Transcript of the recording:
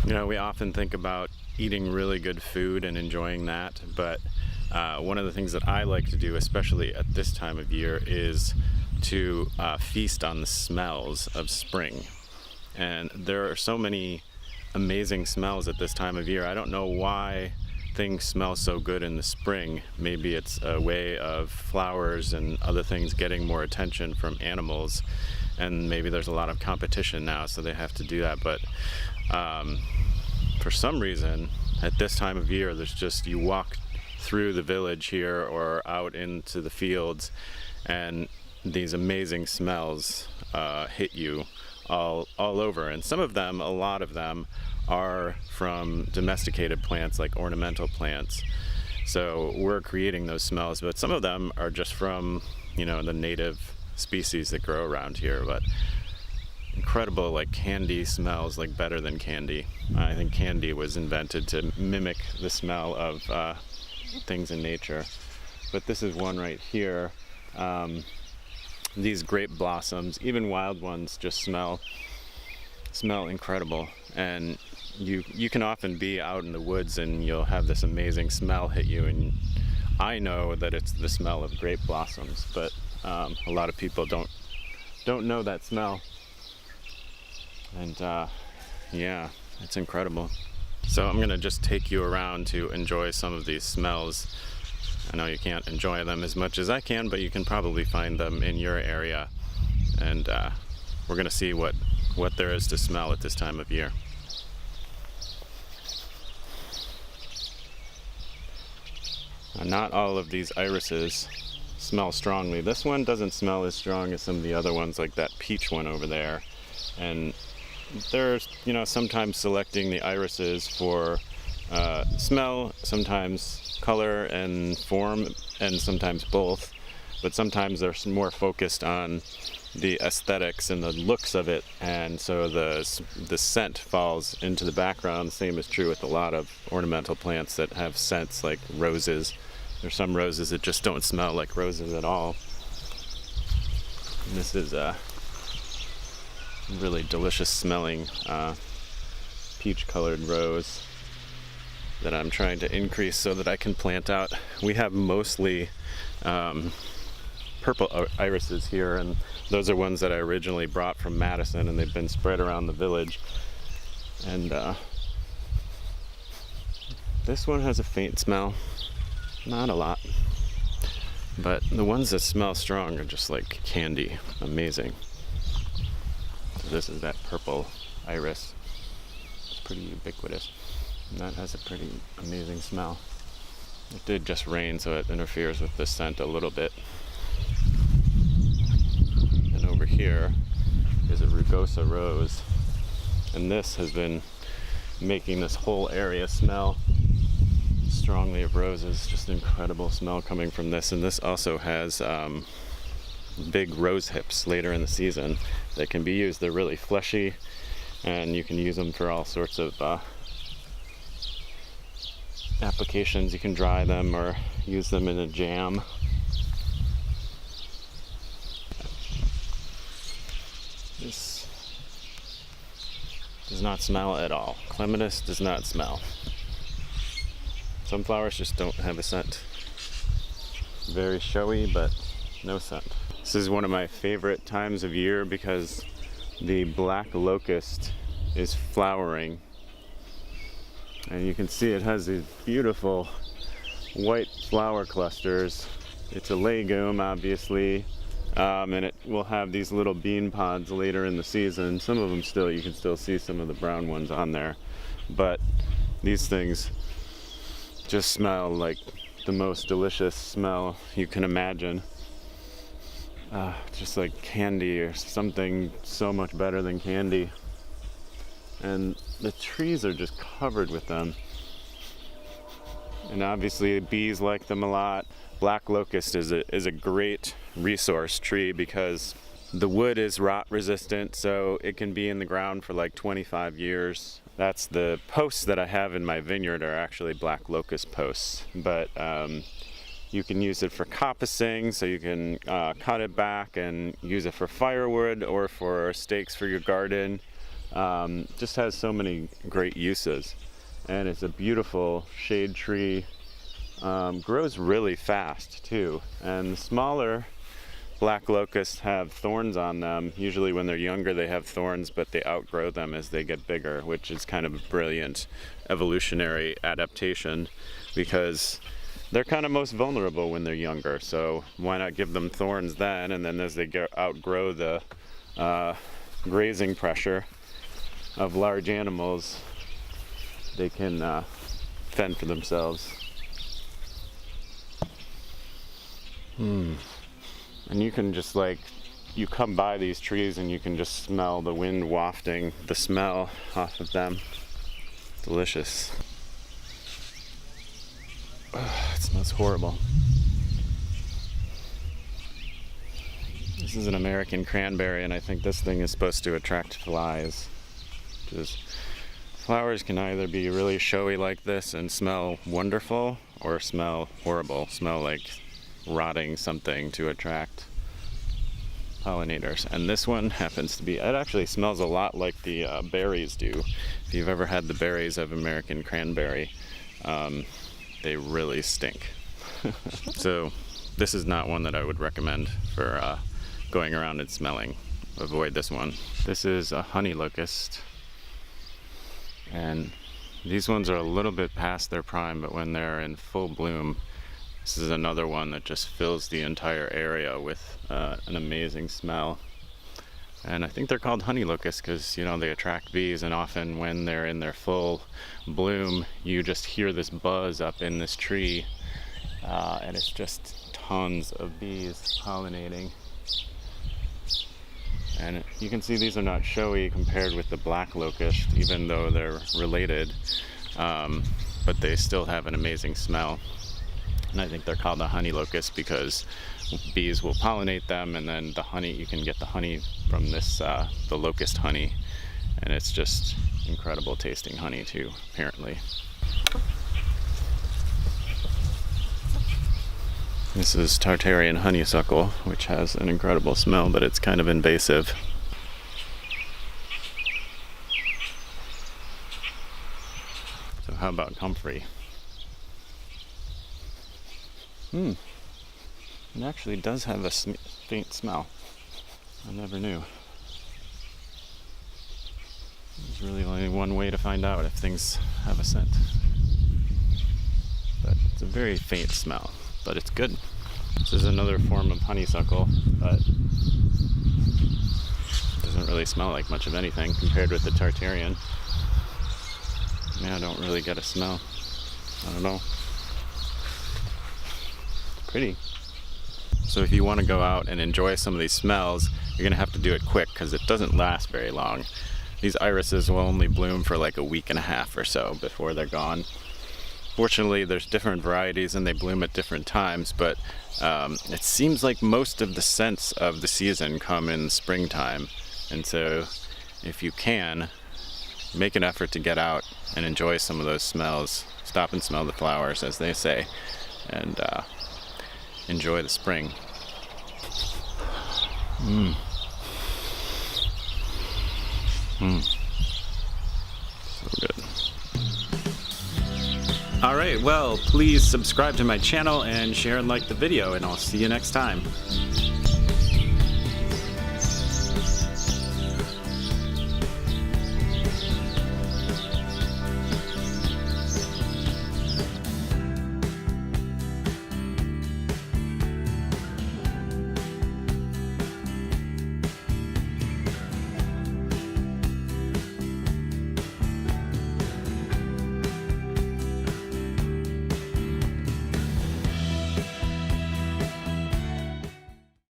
You know, we often think about eating really good food and enjoying that, but one of the things that I like to do, especially at this time of year, is to feast on the smells of spring. And there are so many amazing smells at this time of year. I don't know why things smell so good in the spring. Maybe it's a way of flowers and other things getting more attention from animals, and maybe there's a lot of competition now, so they have to do that. But for some reason, at this time of year, there's just, you walk through the village here or out into the fields, and these amazing smells hit you all over. And some of them, a lot of them, are from domesticated plants like ornamental plants. So we're creating those smells, but some of them are just from, you know, the native species that grow around here. But incredible, like candy smells, like better than candy. I think candy was invented to mimic the smell of things in nature. But this is one right here. These grape blossoms, even wild ones, just smell incredible. And you can often be out in the woods and you'll have this amazing smell hit you, and I know that it's the smell of grape blossoms, but a lot of people don't know that smell. And yeah, it's incredible. So I'm gonna just take you around to enjoy some of these smells. I know you can't enjoy them as much as I can, but you can probably find them in your area. And we're gonna see what there is to smell at this time of year. Not all of these irises smell strongly. This one doesn't smell as strong as some of the other ones, like that peach one over there. And there's, you know, sometimes selecting the irises for smell, sometimes color and form, and sometimes both. But sometimes they're more focused on the aesthetics and the looks of it, and so the scent falls into the background. The same is true with a lot of ornamental plants that have scents, like roses. There's some roses that just don't smell like roses at all. And this is a really delicious smelling peach colored rose that I'm trying to increase so that I can plant out. We have mostly purple irises here, and those are ones that I originally brought from Madison, and they've been spread around the village. And this one has a faint smell, not a lot, but the ones that smell strong are just like candy, amazing. So this is that purple iris. It's pretty ubiquitous, and that has a pretty amazing smell. It did just rain, so it interferes with the scent a little bit. And over here is a rugosa rose, and this has been making this whole area smell strongly of roses. Just incredible smell coming from this. And this also has big rose hips later in the season that can be used. They're really fleshy, and you can use them for all sorts of applications. You can dry them or use them in a jam. This does not smell at all. Clematis does not smell. Some flowers just don't have a scent. Very showy, but no scent. This is one of my favorite times of year because the black locust is flowering. And you can see it has these beautiful white flower clusters. It's a legume, obviously, and it will have these little bean pods later in the season. Some of them still, you can still see some of the brown ones on there. But these things just smell like the most delicious smell you can imagine. Just like candy, or something so much better than candy. And the trees are just covered with them. And obviously bees like them a lot. Black locust is a great resource tree because the wood is rot resistant, so it can be in the ground for like 25 years. That's the posts that I have in my vineyard are actually black locust posts. But you can use it for coppicing, so you can cut it back and use it for firewood or for stakes for your garden. just has so many great uses. And it's a beautiful shade tree. Grows really fast too. And the smaller black locusts have thorns on them. Usually when they're younger they have thorns, but they outgrow them as they get bigger, which is kind of a brilliant evolutionary adaptation, because they're kind of most vulnerable when they're younger. So why not give them thorns then, and then as they outgrow the grazing pressure of large animals, they can fend for themselves. And you can just you come by these trees and you can just smell the wind wafting the smell off of them. Delicious. Ugh, it smells horrible. This is an American cranberry, and I think this thing is supposed to attract flies. Flowers can either be really showy like this and smell wonderful, or smell horrible, smell like rotting something to attract pollinators. And this one happens to be, it actually smells a lot like the berries do. If you've ever had the berries of American cranberry, they really stink. So this is not one that I would recommend for going around and smelling. Avoid this one. This is a honey locust, and these ones are a little bit past their prime, but when they're in full bloom, this is another one that just fills the entire area with an amazing smell. And I think they're called honey locusts because, you know, they attract bees, and often when they're in their full bloom, you just hear this buzz up in this tree, and it's just tons of bees pollinating. And you can see these are not showy compared with the black locust, even though they're related, but they still have an amazing smell. And I think they're called the honey locust because bees will pollinate them, and then the honey, you can get the honey from this, the locust honey, and it's just incredible tasting honey too, apparently. This is Tartarian honeysuckle, which has an incredible smell, but it's kind of invasive. So how about comfrey? It actually does have a faint smell. I never knew. There's really only one way to find out if things have a scent. But it's a very faint smell, but it's good. This is another form of honeysuckle, but it doesn't really smell like much of anything compared with the Tartarian. Yeah, I don't really get a smell. I don't know. Pretty. So if you want to go out and enjoy some of these smells, you're going to have to do it quick because it doesn't last very long. These irises will only bloom for like a week and a half or so before they're gone. Fortunately, there's different varieties and they bloom at different times, but it seems like most of the scents of the season come in springtime. And so if you can, make an effort to get out and enjoy some of those smells. Stop and smell the flowers, as they say, and enjoy the spring. So good. Alright, well, please subscribe to my channel and share and like the video, and I'll see you next time.